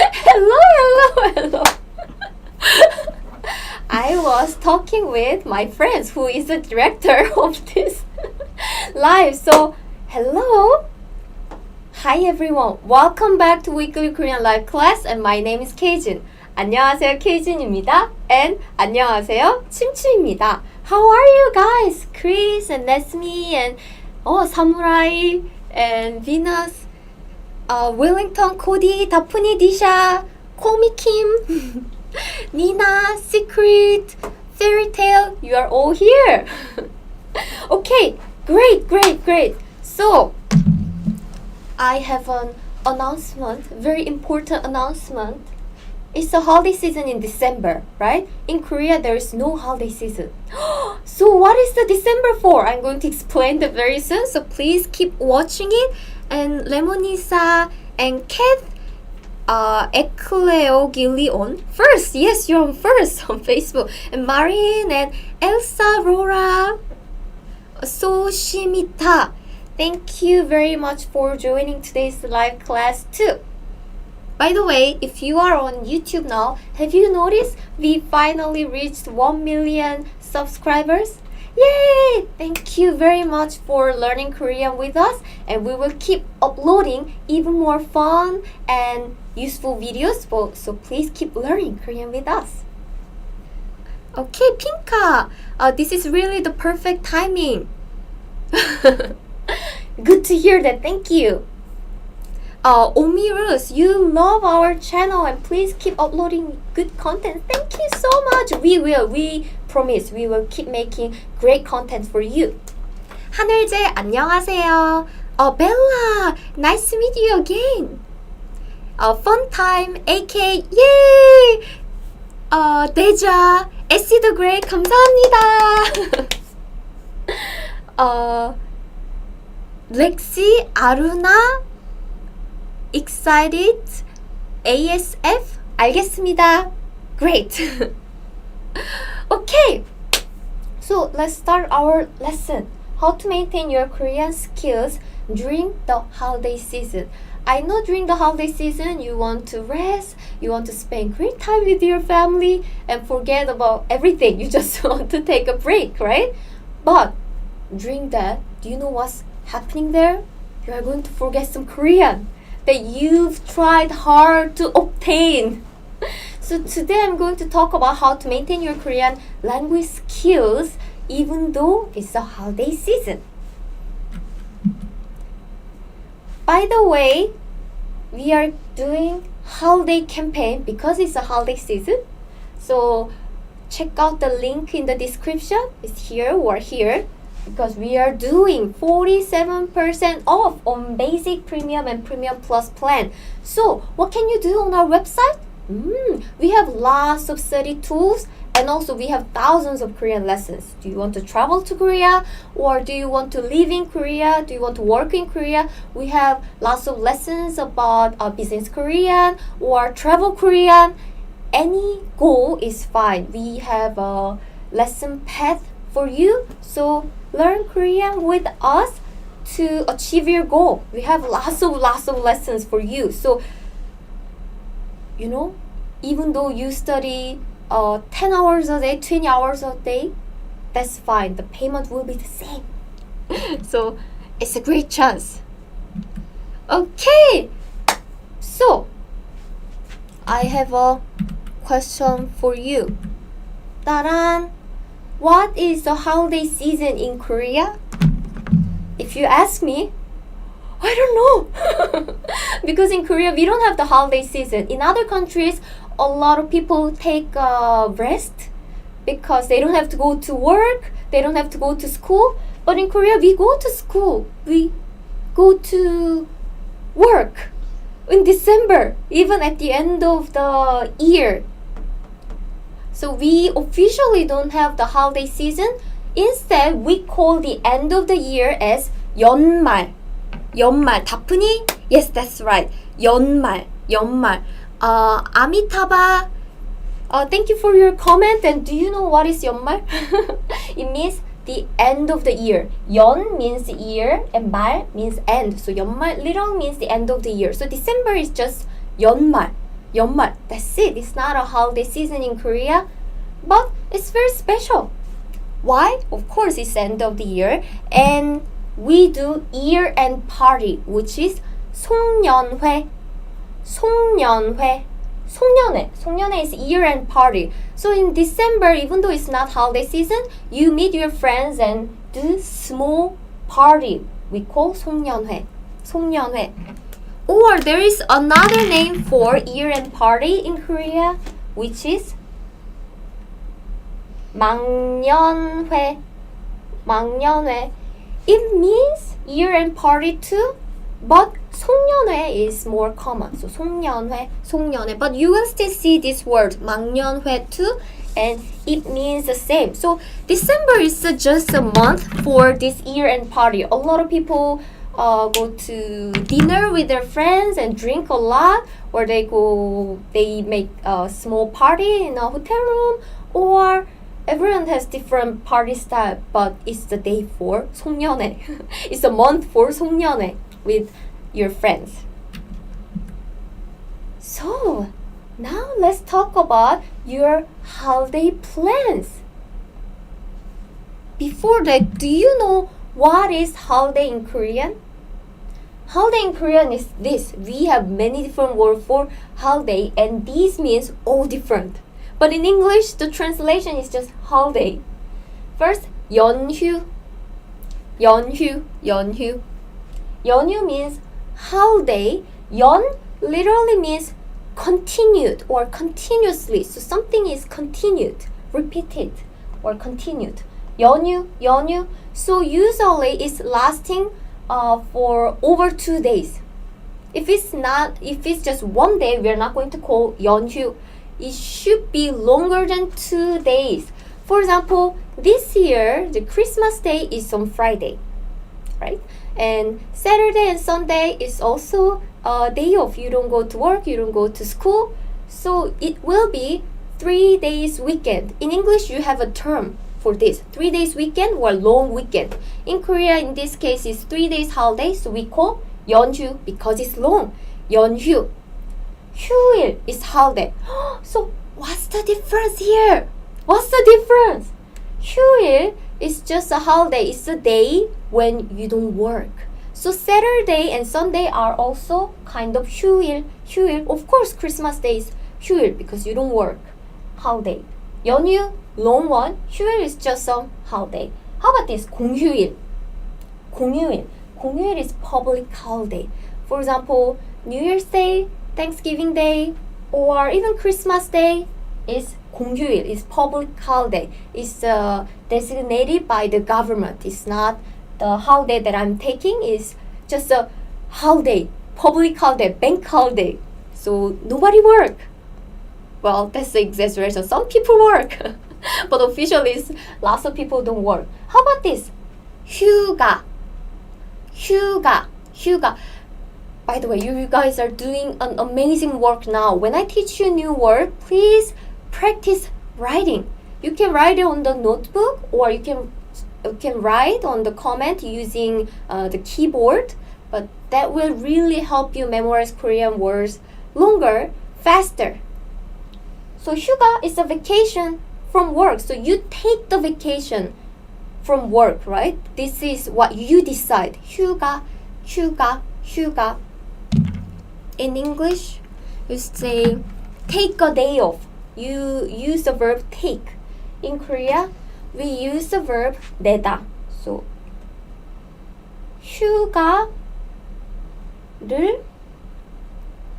Hello. I was talking with my friends who is the director of this live. So, hello. Hi everyone. Welcome back to Weekly Korean Live class and my name is Keijin. 안녕하세요, 케이진입니다. And 안녕하세요, 침추입니다. How are you guys? Chris and Nesmi and Samurai and Venus, Wellington, Cody, 다프니, 디샤, 코미 Kim, Nina, Secret, Fairy Tale, you are all here. Okay, great. So, I have an announcement, very important announcement. It's the holiday season in December, right? In Korea, there is no holiday season. So what is the December for? I'm going to explain that very soon, so please keep watching it. And Lemonisa and Kat, Ecleo Gillion, first, yes, you're on first on Facebook. And Marin and Elsa Rora, Soshimita, thank you very much for joining today's live class too. By the way, if you are on YouTube now, have you noticed we finally reached 1 million subscribers? Yay! Thank you very much for learning Korean with us, and we will keep uploading even more fun and useful videos, so please keep learning Korean with us. Okay, Pinka, this is really the perfect timing. Good to hear that, thank you. Omirus, you love our channel and please keep uploading good content. Thank you so much. We promise we will keep making great content for you. 하늘재, 안녕하세요. Bella, nice to meet you again. Fun time, AK, yay! Deja, Essie the Great, 감사합니다. Lexi, Aruna, excited, ASF, 알겠습니다. Great. Okay, so let's start our lesson. How to maintain your Korean skills during the holiday season. I know during the holiday season you want to rest, you want to spend great time with your family and forget about everything. You just want to take a break, right? But during that, do you know what's happening there? You are going to forget some Korean that you've tried hard to obtain. So today I'm going to talk about how to maintain your Korean language skills even though it's the holiday season. By the way, we are doing holiday campaign because it's a holiday season. So check out the link in the description. It's here or here. Because we are doing 47% off on basic, premium, and premium plus plan. So what can you do on our website? We have lots of study tools and also we have thousands of Korean lessons. Do you want to travel to Korea or do you want to live in Korea? Do you want to work in Korea? We have lots of lessons about business Korean or travel Korean. Any goal is fine. We have a lesson path for you. So learn Korean with us to achieve your goal. We have lots of lessons for you. So, even though you study 10 hours a day, 20 hours a day, that's fine. The payment will be the same. So, it's a great chance. Okay. So, I have a question for you. Taran! What is the holiday season in Korea? If you ask me, I don't know. Because in Korea, we don't have the holiday season. In other countries, a lot of people take rest because they don't have to go to work, they don't have to go to school. But in Korea, we go to school, we go to work in December, even at the end of the year. So we officially don't have the holiday season. Instead, we call the end of the year as 연말. 연말. 다프니? Yes, that's right. 연말. Amitabha, thank you for your comment. And do you know what is 연말? It means the end of the year. 연 means year and 말 means end. So 연말 literally means the end of the year. So December is just 연말. 연말. That's it. It's not a holiday season in Korea, but it's very special. Why? Of course, it's end of the year, and we do year-end party, which is 송년회. 송년회. 송년회 is year-end party. So in December, even though it's not holiday season, you meet your friends and do small party. We call 송년회. Or there is another name for year-end party in Korea, which is 망년회. It means year-end party too, but 송년회 is more common. So 송년회. But you will still see this word 망년회 too, and it means the same. So December is just a month for this year-end party. A lot of people go to dinner with their friends and drink a lot, or they make a small party in a hotel room, or everyone has different party style, but it's the day for 송년회. It's a month for 송년회 with your friends. So now let's talk about your holiday plans. Before that, do you know what is holiday in Korean? Holiday in Korean is this. We have many different words for holiday, and these means all different. But in English, the translation is just holiday. First, 연휴. 연휴 means holiday. 연 literally means continued or continuously. So something is continued, repeated, or continued. 연휴. So usually it's lasting for over 2 days. If it's just one day, we're not going to call 연휴. It should be longer than 2 days. For example, this year, the Christmas Day is on Friday, right? And Saturday and Sunday is also a day off. You don't go to work, you don't go to school. So it will be 3 days weekend. In English, you have a term for this. 3 days weekend or long weekend. In Korea, in this case, it's 3 days holiday. So we call 연휴 because it's long. 연휴. 휴일 is holiday. So what's the difference here? What's the difference? 휴일 is just a holiday. It's a day when you don't work. So Saturday and Sunday are also kind of 휴일. Of course, Christmas Day is 휴일 because you don't work. Holiday. 연휴, long one. 휴일 is just a holiday. How about this? 공휴일. 공휴일 is public holiday. For example, New Year's Day, Thanksgiving Day, or even Christmas Day is 공휴일, is public holiday. It's designated by the government. It's not the holiday that I'm taking. It's just a holiday, public holiday, bank holiday. So nobody work. Well, that's the exaggeration. Some people work, but officially, lots of people don't work. How about this? 휴가. By the way, you guys are doing an amazing work now. When I teach you new word, please practice writing. You can write it on the notebook, or you can write on the comment using the keyboard. But that will really help you memorize Korean words longer, faster. So 휴가 is a vacation from work. So you take the vacation from work, right? This is what you decide. 휴가. In English, you say take a day off. You use the verb take. In Korea, we use the verb 내다. So 휴가를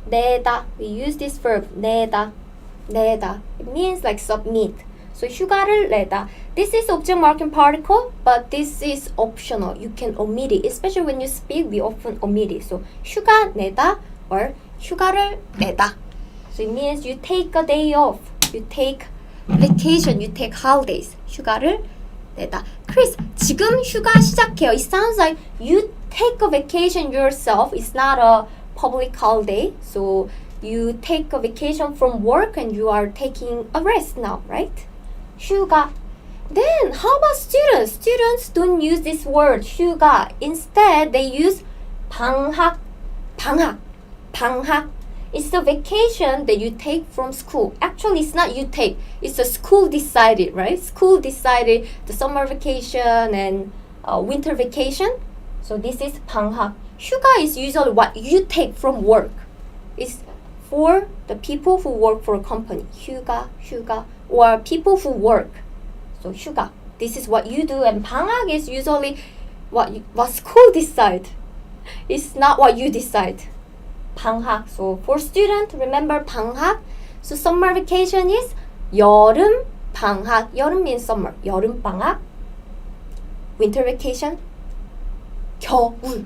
내다. We use this verb 내다. It means like submit. So 휴가를 내다. This is object marking particle, but this is optional. You can omit it. Especially when you speak, we often omit it. So 휴가 내다 or 휴가를 내다. So it means you take a day off. You take vacation. You take holidays. 휴가를 내다. Chris, 지금 휴가 시작해요. It sounds like you take a vacation yourself. It's not a public holiday. So you take a vacation from work and you are taking a rest now, right? 휴가. Then how about students? Students don't use this word 휴가. Instead, they use 방학. It's the vacation that you take from school. Actually, it's not you take. It's the school decided, right? School decided the summer vacation and winter vacation. So this is 방학. 휴가 is usually what you take from work. It's for the people who work for a company. 휴가, or people who work. So 휴가. This is what you do. And 방학 is usually what school decide. It's not what you decide. 방학. So for student, remember 방학. So summer vacation is 여름 방학. 여름 means summer. 여름 방학. Winter vacation 겨울.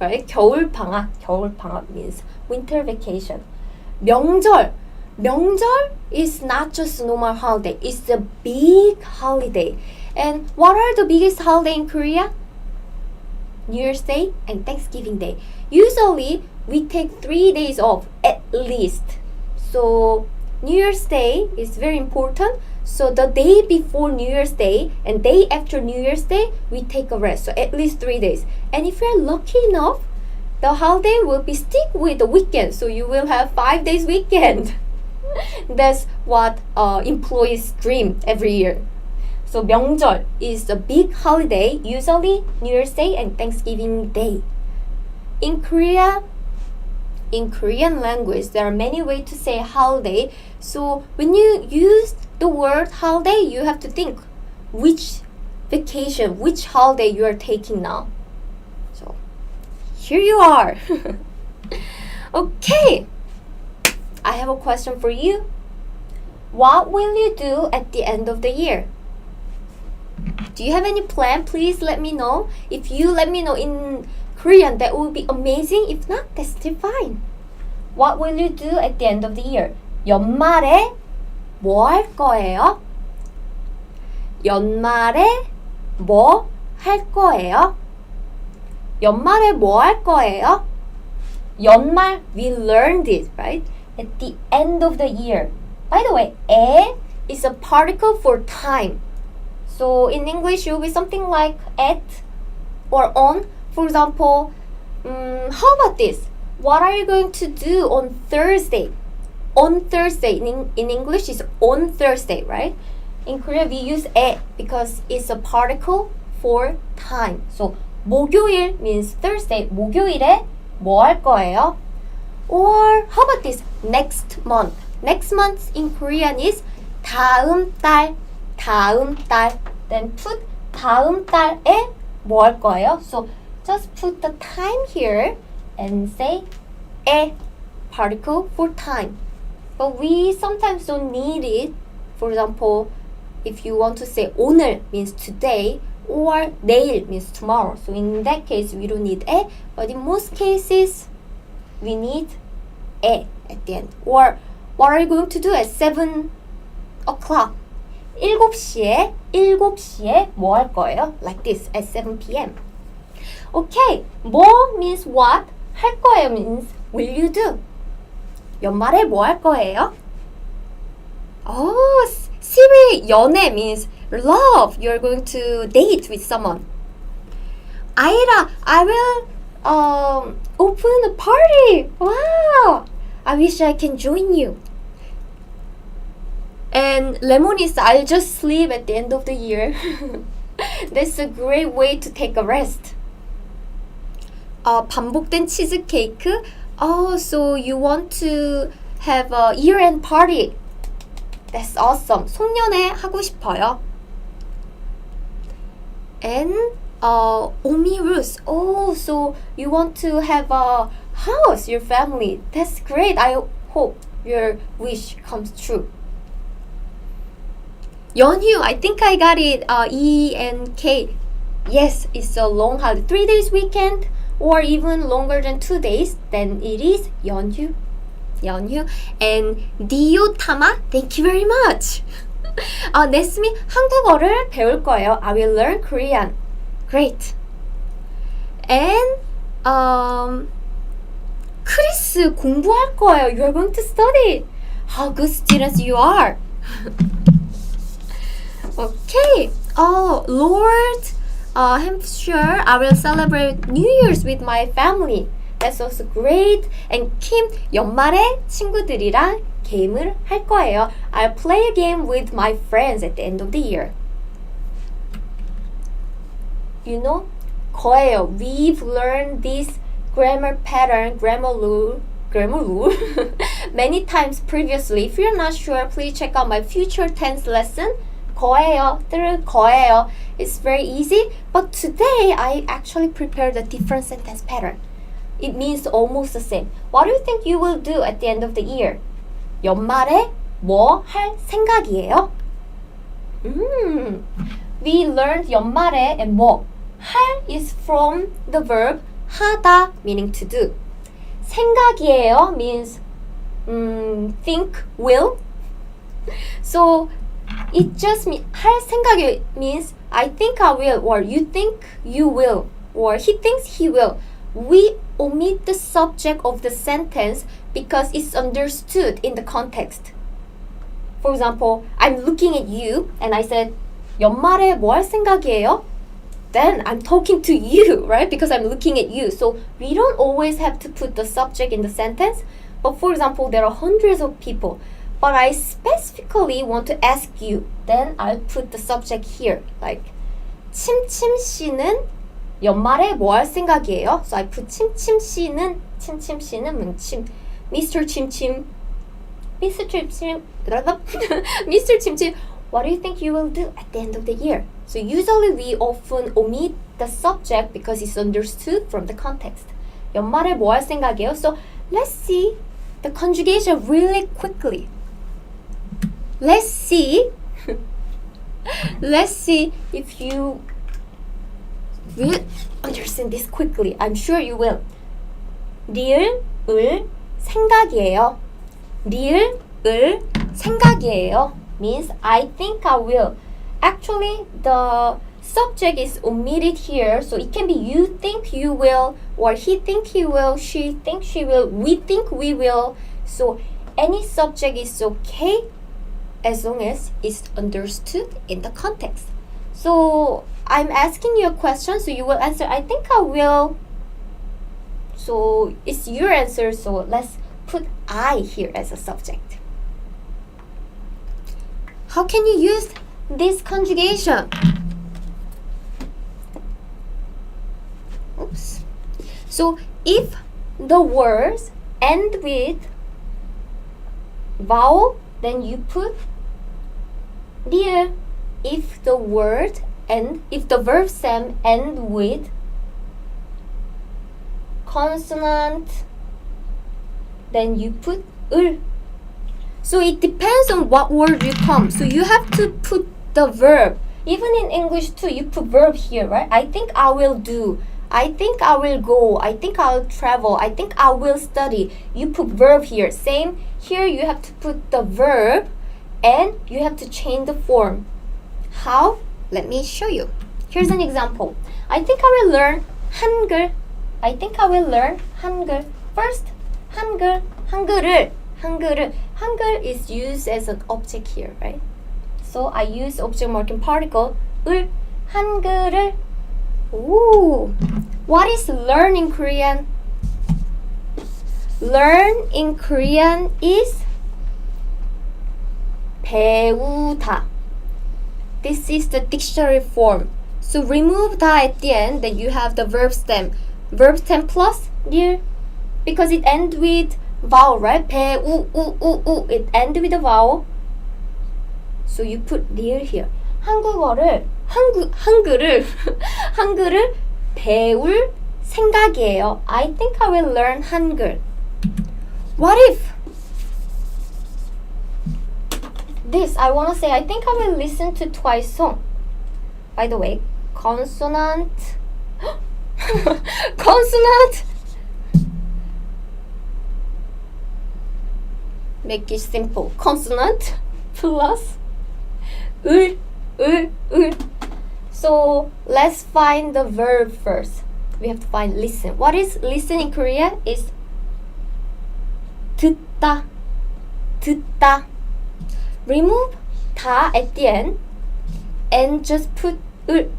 Right? 겨울 방학. 겨울 방학 means winter vacation. 명절. 명절 is not just a normal holiday. It's a big holiday. And what are the biggest holiday in Korea? New Year's Day and Thanksgiving Day. Usually, we take 3 days off at least. So, New Year's Day is very important. So, the day before New Year's Day and day after New Year's Day, we take a rest. So, at least 3 days. And if you're lucky enough, the holiday will be stick with the weekend. So, you will have 5 days weekend. That's what employees dream every year. So 명절 is a big holiday, usually New Year's Day and Thanksgiving Day. In Korea, in Korean language, there are many ways to say holiday. So when you use the word holiday, you have to think which vacation, which holiday you are taking now. So here you are. Okay, I have a question for you. What will you do at the end of the year? Do you have any plan? Please let me know. If you let me know in Korean, that would be amazing. If not, that's still fine. What will you do at the end of the year? 연말에 뭐 할 거예요? 연말에 뭐 할 거예요? 연말에 뭐 할 거예요? 연말, we learned it, right? At the end of the year. By the way, 에 is a particle for time. So in English, it will be something like at or on. For example, how about this? What are you going to do on Thursday? On Thursday, in English, is on Thursday, right? In Korea, we use 에 because it's a particle for time. So 목요일 means Thursday. 목요일에 뭐 할 거예요? Or how about this? Next month. Next month in Korean is 다음 달. 다음 달. Then put 다음 달에 뭐 할 거예요? So just put the time here and say 에 particle for time. But we sometimes don't need it. For example, if you want to say 오늘 means today or 내일 means tomorrow. So in that case, we don't need 에. But in most cases, we need 에 at the end. Or what are you going to do at 7 o'clock? 7시에 뭐 할 거예요? Like this, at 7 p.m. Okay, 뭐 means what? 할 거예요 means will you do? 연말에 뭐 할 거예요? Oh, Siri, 연애 means love. You're going to date with someone. Aira, I will open a party. Wow, I wish I can join you. And Lemonis, I'll just sleep at the end of the year. That's a great way to take a rest. 반복된 치즈케이크. Oh, so you want to have a year-end party. That's awesome. 송년회 하고 싶어요. And 오미루스. Oh, so you want to have a house, your family. That's great. I hope your wish comes true. 연휴, I think I got it. E and K. Yes, it's a long holiday. 3 days weekend or even longer than 2 days. Then it is 연휴. 연휴. And 디오타마, thank you very much. 네스미, 한국어를 배울 거예요. I will learn Korean. Great. And 크리스, 공부할 거예요. You are going to study. How good students you are. Okay. Lord Hampshire, I will celebrate New Year's with my family. That's also great. And Kim, 연말에 친구들이랑 게임을 할 거예요. I'll play a game with my friends at the end of the year. You know, 거예요. We've learned this grammar pattern, grammar rule many times previously. If you're not sure, please check out my future tense lesson. 거예요, through 거예요. It's very easy, but today I actually prepared a different sentence pattern. It means almost the same. What do you think you will do at the end of the year? 연말에 뭐 할 생각이에요? We learned 연말에 and 뭐. 할 is from the verb 하다, meaning to do. 생각이에요 means think, will. So it just means 할 생각이 means I think I will, or you think you will, or he thinks he will. We omit the subject of the sentence because it's understood in the context. For example, I'm looking at you and I said, 연말에 뭐 할 생각이에요? Then I'm talking to you, right? Because I'm looking at you. So we don't always have to put the subject in the sentence. But for example, there are hundreds of people, but I specifically want to ask you. Then I'll put the subject here. Like, 침침 씨는 연말에 뭐 할 생각이에요? So I put 침침 씨는 침, Mr. 침침, Mr. 침침, Mr. 침침. What do you think you will do at the end of the year? So usually we often omit the subject because it's understood from the context. 연말에 뭐 할 생각이에요? So let's see the conjugation really quickly. Let's see if you will understand this quickly. I'm sure you will. 리을, 을, 생각이에요. 리을, 을, 생각이에요 means I think I will. Actually, the subject is omitted here, so it can be you think you will, or he think he will, she think she will, we think we will. So any subject is okay as long as it's understood in the context. So I'm asking you a question, so you will answer, I think I will. So it's your answer, so let's put I here as a subject. How can you use this conjugation? Oops. So if the words end with vowel, then you put 리을. If the word and if the verb stem end with consonant, then you put 을. So it depends on what word you come. So you have to put the verb. Even in English too, you put verb here, right? I think I will do. I think I will go. I think I'll travel. I think I will study. You put verb here. Same here, you have to put the verb and you have to change the form. How? Let me show you. Here's an example. I think I will learn 한글. I think I will learn 한글. First, 한글, 한글을. 한글 is used as an object here, right? So I use object marking particle 을, 한글을. Ooh. What is learn in Korean? Learn in Korean is 배우다. This is the dictionary form. So remove 다 at the end, then you have the verb stem. Verb stem plus 일, because it ends with vowel, right? 배우, 우. It ends with a vowel. So you put 리을 here. 한글을 배울 생각이에요. I think I will learn 한글. What if this, I want to say, I think I will listen to Twice song. By the way, consonant. Consonant. Make it simple. Consonant plus 을. So let's find the verb first. We have to find listen. What is listen in Korean? Is 듣다. Remove 다 at the end and just put 을.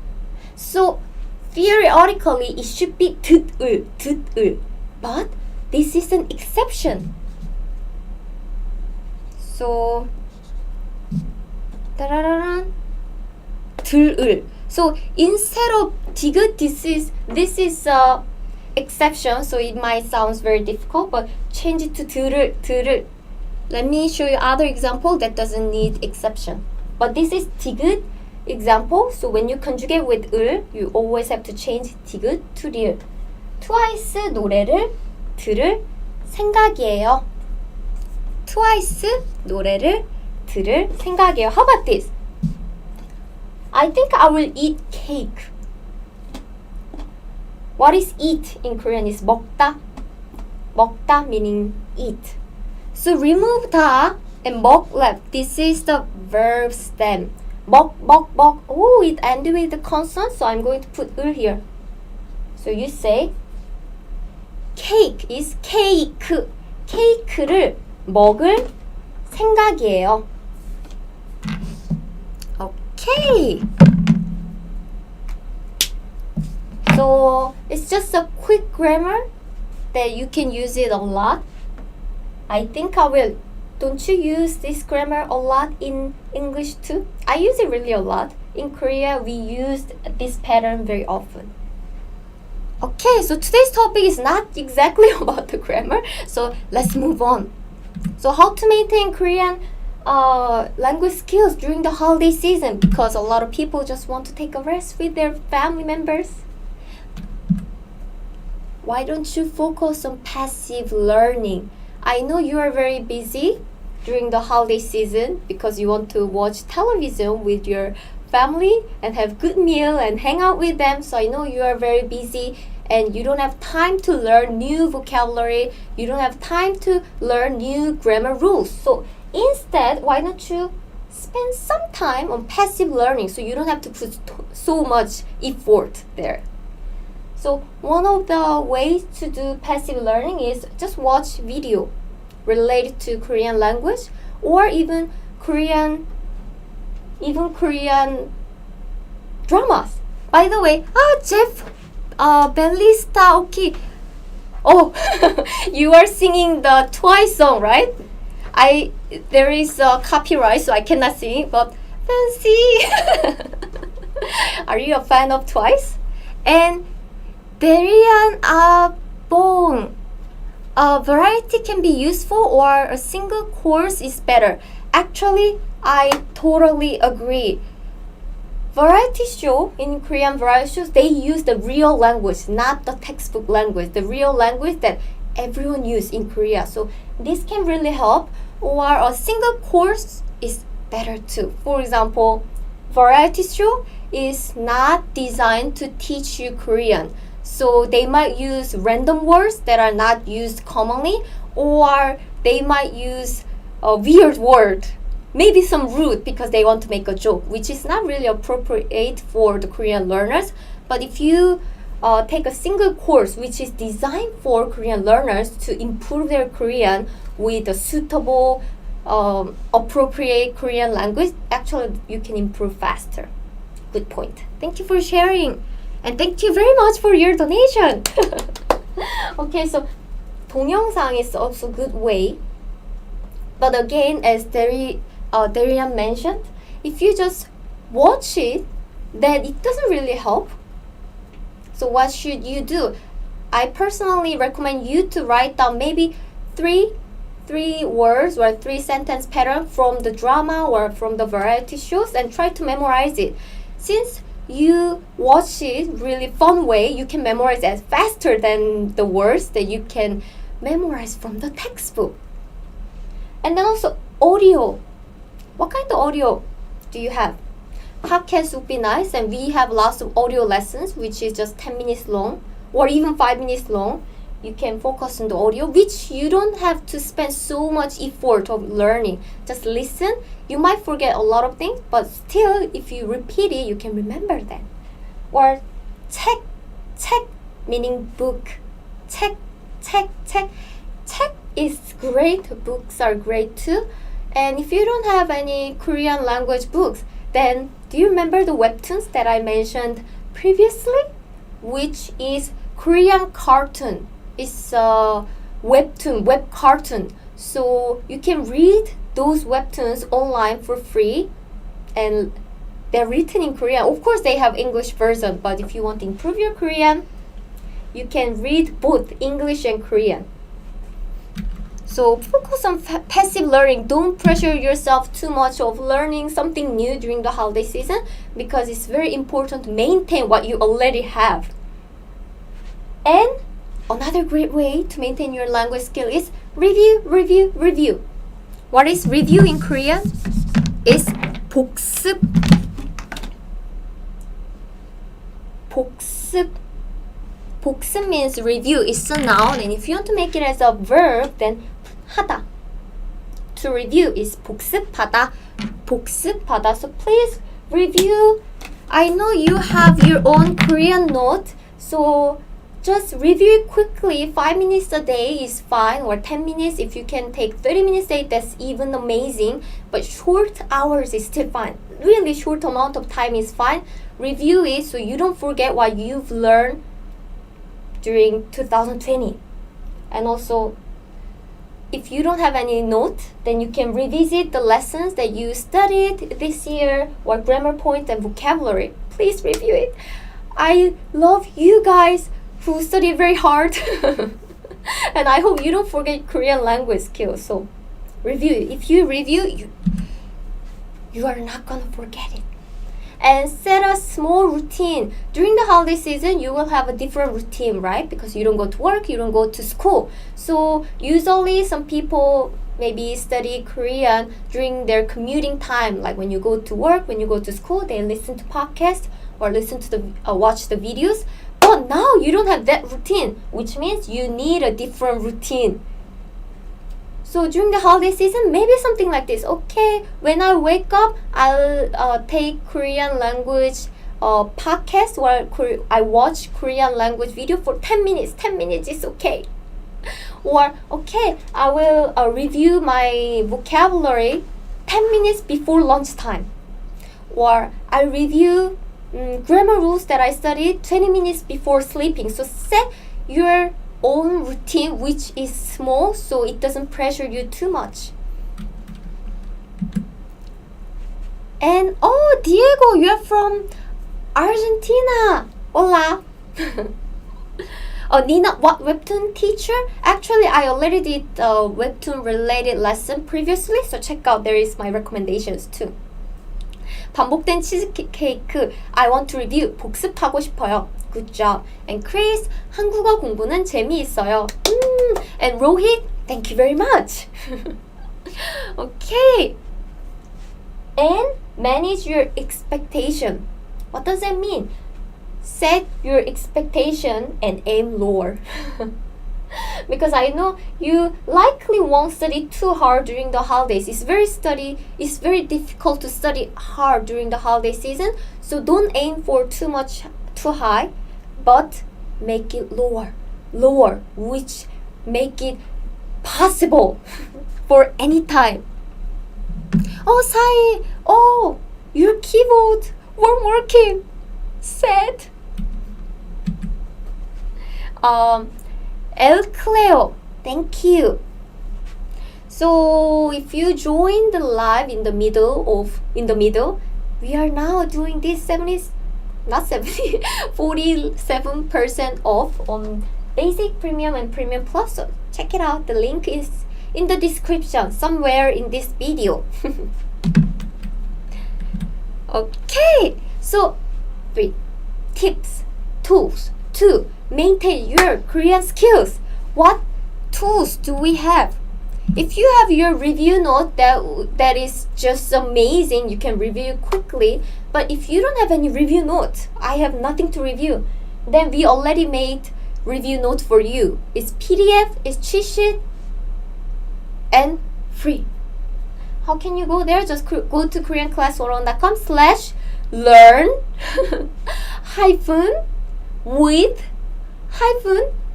So theoretically it should be 듣을. But this is an exception. So 들을. So instead of 디귿, this is a exception, so it might sound very difficult, but change it to 들을. Let me show you other example that doesn't need exception. But this is 디귿 example, so when you conjugate with 을, you always have to change 디귿 to 리을. 트와이스 노래를 들을 생각이에요. 트와이스 노래를 들을 생각이에요. How about this? I think I will eat cake. What is eat in Korean is 먹다. 먹다 meaning eat. So remove 다 and 먹 left. This is the verb stem. 먹. Oh, it ended with the consonant, so I'm going to put 을 here. So you say cake is cake. 케이크를 먹을 생각이에요. Okay. So it's just a quick grammar that you can use it a lot. I think I will. Don't you use this grammar a lot in English too? I use it really a lot. In Korea, we use this pattern very often. Okay, so today's topic is not exactly about the grammar, so let's move on. So how to maintain Korean language skills during the holiday season, because a lot of people just want to take a rest with their family members. Why don't you focus on passive learning? I know you are very busy during the holiday season because you want to watch television with your family and have good meal and hang out with them. So I know you are very busy and you don't have time to learn new vocabulary. You don't have time to learn new grammar rules. So instead, why don't you spend some time on passive learning so you don't have to put so much effort there. So one of the ways to do passive learning is just watch video related to Korean language or even Korean dramas. By the way, Jeff, Bellista, okay. Oh, you are singing the Twice song, right? There is a copyright, so I cannot sing, but fancy. Are you a fan of Twice? And Darian Bong. Variety can be useful or a single course is better. Actually, I totally agree. Variety show, in Korean variety shows, they use the real language, not the textbook language, the real language that everyone uses in Korea. So this can really help. Or a single course is better too. For example, variety show is not designed to teach you Korean. So they might use random words that are not used commonly, or they might use a weird word, maybe some rude because they want to make a joke, which is not really appropriate for the Korean learners. But if you take a single course which is designed for Korean learners to improve their Korean with a suitable, appropriate Korean language, actually you can improve faster. Good point. Thank you for sharing. And thank you very much for your donation. Okay, so 동영상 is also a good way. But again, as Darian mentioned, if you just watch it, then it doesn't really help. So what should you do? I personally recommend you to write down maybe three words or 3 sentence pattern from the drama or from the variety shows and try to memorize it. Since you watch it really fun way, you can memorize it faster than the words that you can memorize from the textbook. And then also audio. What kind of audio do you have? Podcast would be nice, and we have lots of audio lessons which is just 10 minutes long or even 5 minutes long. You can focus on the audio, which you don't have to spend so much effort of learning. Just listen. You might forget a lot of things, but still, if you repeat it, you can remember them. Or 책 meaning book. 책 is great. Books are great too. And if you don't have any Korean language books, then do you remember the webtoons that I mentioned previously? Which is Korean cartoon. it's a webtoon, web cartoon. So you can read those webtoons online for free, and they're written in Korean. Of course, they have English version, but if you want to improve your Korean, you can read both English and Korean. So focus on passive learning. Don't pressure yourself too much of learning something new during the holiday season, because it's very important to maintain what you already have. And another great way to maintain your language skill is review, review, review. What is review in Korean? It's 복습. 복습. 복습 means review. It's a noun, and if you want to make it as a verb, then 하다. To review is 복습하다. 복습하다. So please review. I know you have your own Korean note, so just review it quickly. 5 minutes a day is fine, or 10 minutes. If you can take 30 minutes a day, that's even amazing. But short hours is still fine. Really short amount of time is fine. Review it so you don't forget what you've learned during 2020. And also, if you don't have any note, then you can revisit the lessons that you studied this year, or grammar point and vocabulary. Please review it. I love you guys who study very hard. And I hope you don't forget Korean language skills. So review it. If you review, you are not gonna forget it. And set a small routine. During the holiday season, you will have a different routine, right? Because you don't go to work, you don't go to school. So usually some people maybe study Korean during their commuting time. Like when you go to work, when you go to school, they listen to podcasts or listen to watch the videos. But now you don't have that routine, which means you need a different routine. So during the holiday season, maybe something like this. Okay, when I wake up, I'll take Korean language podcast, or I watch Korean language video for 10 minutes. 10 minutes is okay. Or, okay, I will review my vocabulary 10 minutes before lunchtime. Or I review grammar rules that I studied 20 minutes before sleeping. So set your own routine, which is small, so it doesn't pressure you too much. And oh, Diego, you're from Argentina. Hola. Oh, Nina, what webtoon teacher? Actually, I already did a webtoon related lesson previously, so check out. There is my recommendations too. 반복된 치즈케이크. I want to review. 복습하고 싶어요. Good job. And Chris, 한국어 공부는 재미있어요. And Rohit, thank you very much. Okay. And manage your expectation. What does that mean? Set your expectation and aim lower. Because I know you likely won't study too hard during the holidays. It's very difficult to study hard during the holiday season. So don't aim for too high, but make it lower, which make it possible for any time. Oh, Sai, oh, your keyboard weren't working. Sad. El Cleo, thank you. So if you join the live in the middle, we are now doing this 47% off on basic, premium, and premium plus. So check it out. The link is in the description somewhere in this video. Okay, so 3 tips, tools to maintain your Korean skills. What tools do we have? If you have your review note that is just amazing, you can review quickly. But if you don't have any review note, I have nothing to review, then we already made review note for you. It's PDF, it's cheat sheet, and free. How can you go there? Just go to koreanclass101.com/learn with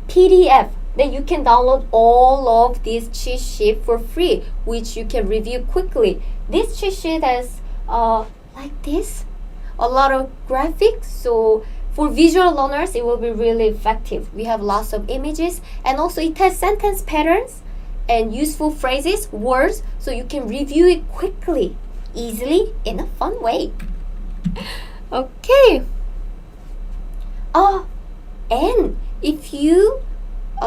PDF. Then you can download all of these cheat sheet for free, which you can review quickly. This cheat sheet has like this, a lot of graphics. So For visual learners, it will be really effective. We have lots of images, and also it has sentence patterns and useful phrases, words, so you can review it quickly, easily, in a fun way. Okay. And if you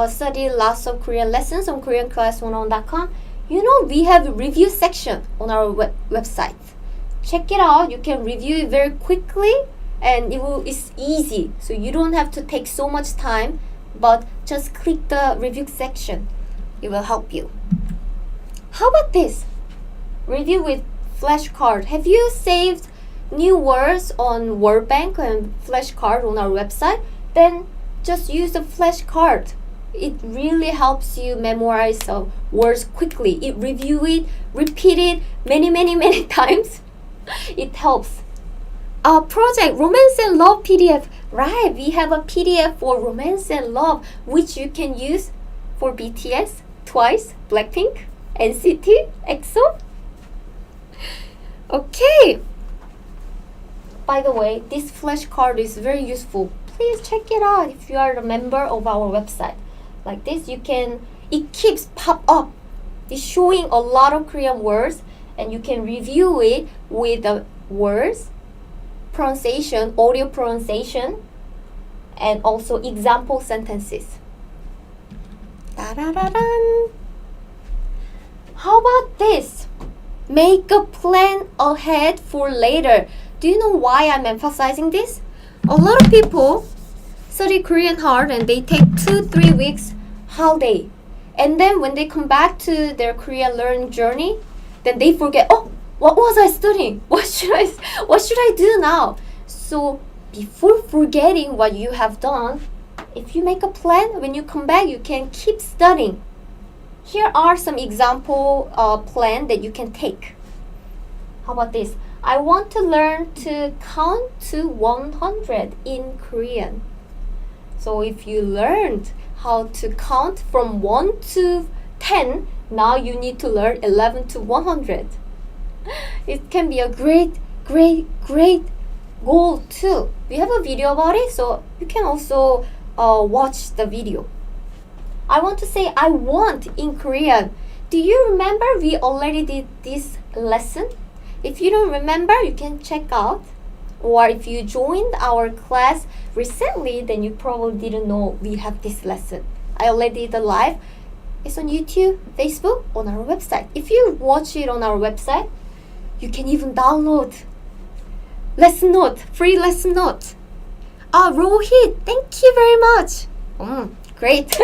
study lots of Korean lessons on KoreanClass101.com, you know we have a review section on our website. Check it out. You can review it very quickly, and it's easy, so you don't have to take so much time, but just click the review section. It will help you. How about this? Review with flashcard. Have you saved new words on word bank and flashcard on our website? Then just use the flashcard. It really helps you memorize words quickly. Review it, repeat it many times. It helps. Our project Romance and Love PDF. Right, we have a PDF for Romance and Love, which you can use for BTS, Twice, Blackpink, NCT, EXO. Okay. By the way, this flashcard is very useful. Please check it out if you are a member of our website. Like this, it keeps pop up. It's showing a lot of Korean words, and you can review it with the words, pronunciation, audio pronunciation, and also example sentences. Da-da-da-dan. How about this? Make a plan ahead for later. Do you know why I'm emphasizing this? A lot of people study Korean hard and they take 2-3 weeks holiday. And then when they come back to their Korean learning journey, then they forget, oh, what was I studying? What should I do now? So before forgetting what you have done, if you make a plan, when you come back, you can keep studying. Here are some example plan that you can take. How about this? I want to learn to count to 100 in Korean. So if you learned how to count from 1 to 10, now you need to learn 11 to 100. It can be a great goal too. We have a video about it, so you can also watch the video. I want to say I want in Korean. Do you remember we already did this lesson? If you don't remember, you can check out. Or if you joined our class recently, then you probably didn't know we have this lesson. I already did a live. It's on YouTube, Facebook, on our website. If you watch it on our website, you can even download lesson note, free lesson note. Rohit, thank you very much. Great.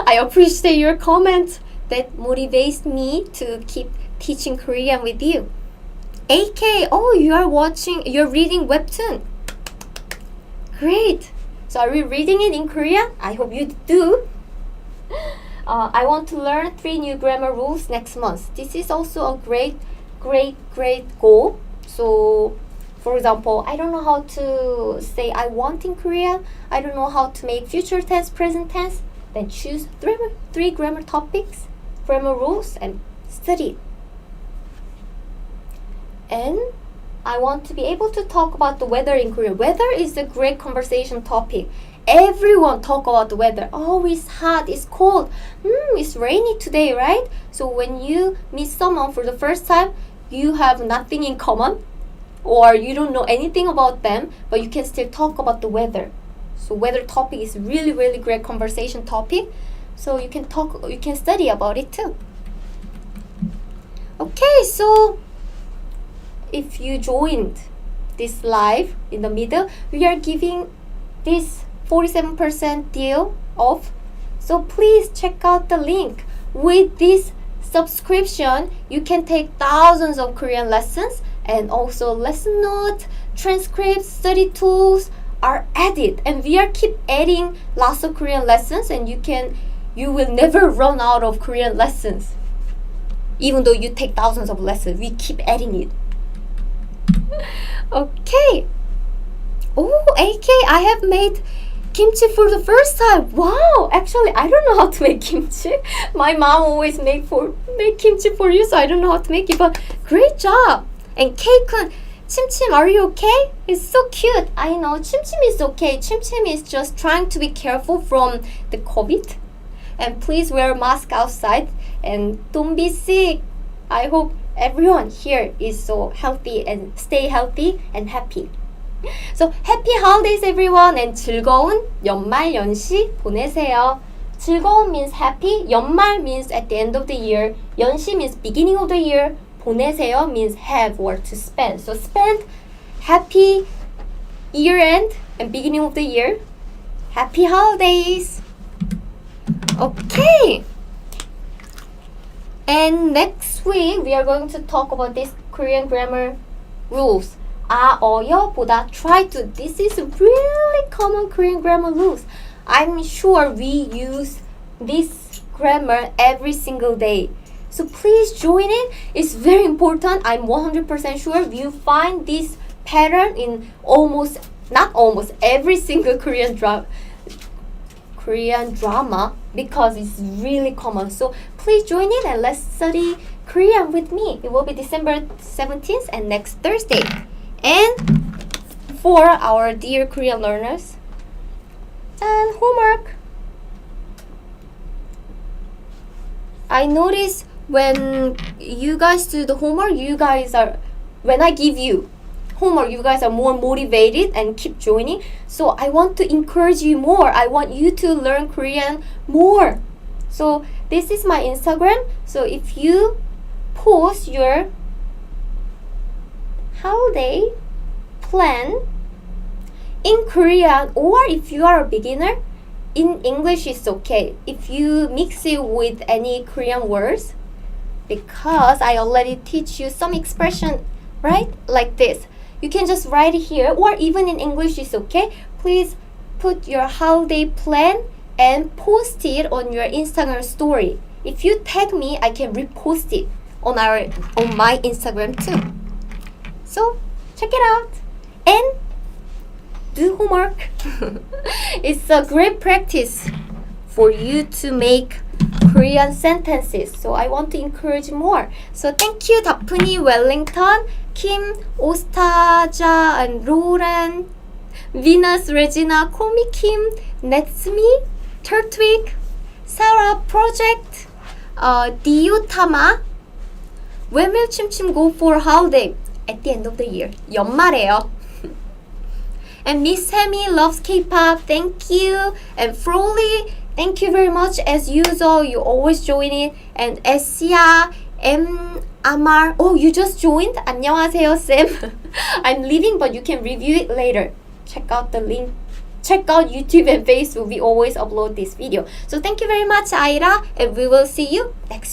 I appreciate your comment. That motivates me to keep teaching Korean with you. AK, you're reading webtoon. Great. So are you reading it in Korean? I hope you do. I want to learn 3 new grammar rules next month. This is also a great goal. So, for example, I don't know how to say I want in Korean. I don't know how to make future tense, present tense. Then choose 3 grammar topics, grammar rules, and study. And I want to be able to talk about the weather in Korea. Weather is a great conversation topic. Everyone talk about the weather. Oh, it's hot, it's cold. It's rainy today, right? So when you meet someone for the first time, you have nothing in common, or you don't know anything about them, but you can still talk about the weather. So weather topic is really great conversation topic. So you can study about it too. Okay, so if you joined this live in the middle, we are giving this 47% deal off. So please check out the link. With this subscription, you can take thousands of Korean lessons, and also lesson notes, transcripts, study tools are added, and we are keep adding lots of Korean lessons, and you will never run out of Korean lessons. Even though you take thousands of lessons, we keep adding it. Okay. Oh, AK, I have made kimchi for the first time. Wow, actually I don't know how to make kimchi. My mom always make kimchi for you, so I don't know how to make it, but great job. And K-kun, Chim, are you okay? It's so cute. I know Chim is okay. Chim is just trying to be careful from the COVID. And please wear mask outside and don't be sick. I hope everyone here is so healthy and stay healthy and happy. So happy holidays everyone and 즐거운 연말 연시 보내세요. 즐거운 means happy, 연말 means at the end of the year, 연시 means beginning of the year, 보내세요 means have or to spend. So spend happy year end and beginning of the year. Happy holidays. Okay. And next week we are going to talk about this Korean grammar rules. 보다 try to. This is really common Korean grammar rules. I'm sure we use this grammar every single day. So please join it. It's very important. I'm 100% sure you find this pattern in not almost every single Korean drama because it's really common. So please join it and let's study Korean with me. It will be December 17th and next Thursday. And for our dear Korean learners, and homework. I notice when you guys do the homework, when I give you homework, you guys are more motivated and keep joining. So I want to encourage you more. I want you to learn Korean more. So this is my Instagram. So if you post your holiday plan in Korean, or if you are a beginner, in English is okay. If you mix it with any Korean words, because I already teach you some expression, right? Like this. You can just write it here, or even in English is okay. Please put your holiday plan and post it on your Instagram story. If you tag me, I can repost it on my Instagram too. So check it out and do homework. It's a great practice for you to make Korean sentences. So I want to encourage more. So thank you, Daphne, Wellington, Kim, Ostaja, and Lauren, Venus, Regina, Komi Kim, Netsumi, Turtwig, Sarah, Project, Diutama. When will Chim go for holiday? At the end of the year. 연말에요. And Miss Sammy loves K-pop. Thank you. And Froly, thank you very much. As usual, you always join it. And Essia, Amar. Oh, you just joined? 안녕하세요, Sam. I'm leaving, but you can review it later. Check out the link. Check out YouTube and Facebook. We always upload this video. So thank you very much, Aira. And we will see you next